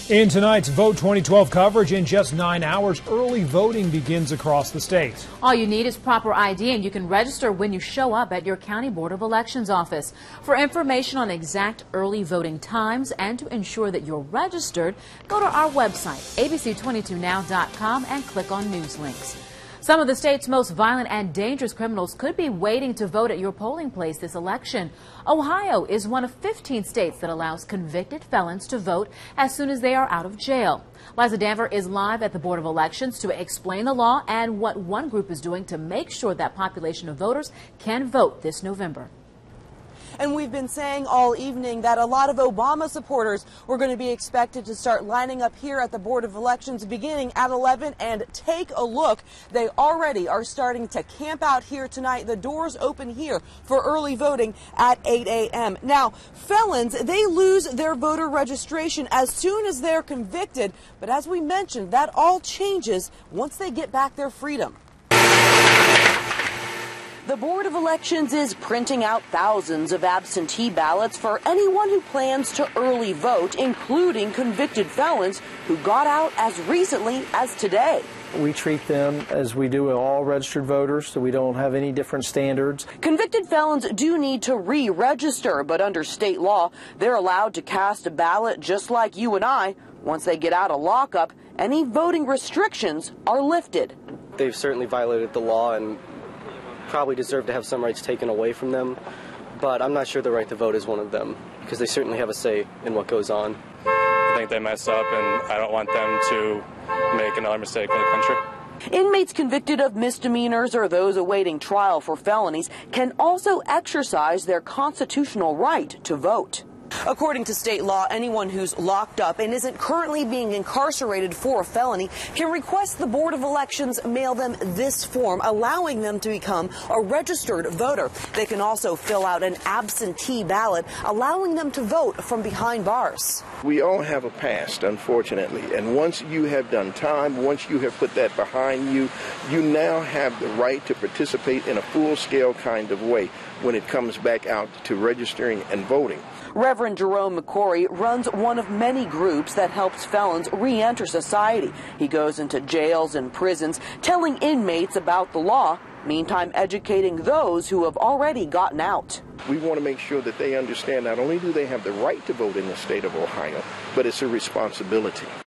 In tonight's Vote 2012 coverage, in just 9 hours, early voting begins across the state. All you need is proper ID, and you can register when you show up at your County Board of Elections office. For information on exact early voting times and to ensure that you're registered, go to our website, abc22now.com, and click on news links. Some of the state's most violent and dangerous criminals could be waiting to vote at your polling place this election. Ohio is one of 15 states that allows convicted felons to vote as soon as they are out of jail. Liza Danver is live at the Board of Elections to explain the law and what one group is doing to make sure that population of voters can vote this November. And we've been saying all evening that a lot of Obama supporters were going to be expected to start lining up here at the Board of Elections beginning at 11. And take a look. They already are starting to camp out here tonight. The doors open here for early voting at 8 a.m. Now, felons, they lose their voter registration as soon as they're convicted. But as we mentioned, that all changes once they get back their freedom. The Board of Elections is printing out thousands of absentee ballots for anyone who plans to early vote, including convicted felons who got out as recently as today. We treat them as we do all registered voters, so we don't have any different standards. Convicted felons do need to re-register, but under state law, they're allowed to cast a ballot just like you and I. Once they get out of lockup, any voting restrictions are lifted. They've certainly violated the law and probably deserve to have some rights taken away from them, but I'm not sure the right to vote is one of them, because they certainly have a say in what goes on. I think they messed up, and I don't want them to make another mistake for the country. Inmates convicted of misdemeanors or those awaiting trial for felonies can also exercise their constitutional right to vote. According to state law, anyone who's locked up and isn't currently being incarcerated for a felony can request the Board of Elections mail them this form, allowing them to become a registered voter. They can also fill out an absentee ballot, allowing them to vote from behind bars. We all have a past, unfortunately, and once you have done time, once you have put that behind you, you now have the right to participate in a full-scale kind of way when it comes back out to registering and voting. Reverend Jerome McCorry runs one of many groups that helps felons re-enter society. He goes into jails and prisons, telling inmates about the law, meantime educating those who have already gotten out. We want to make sure that they understand not only do they have the right to vote in the state of Ohio, but it's a responsibility.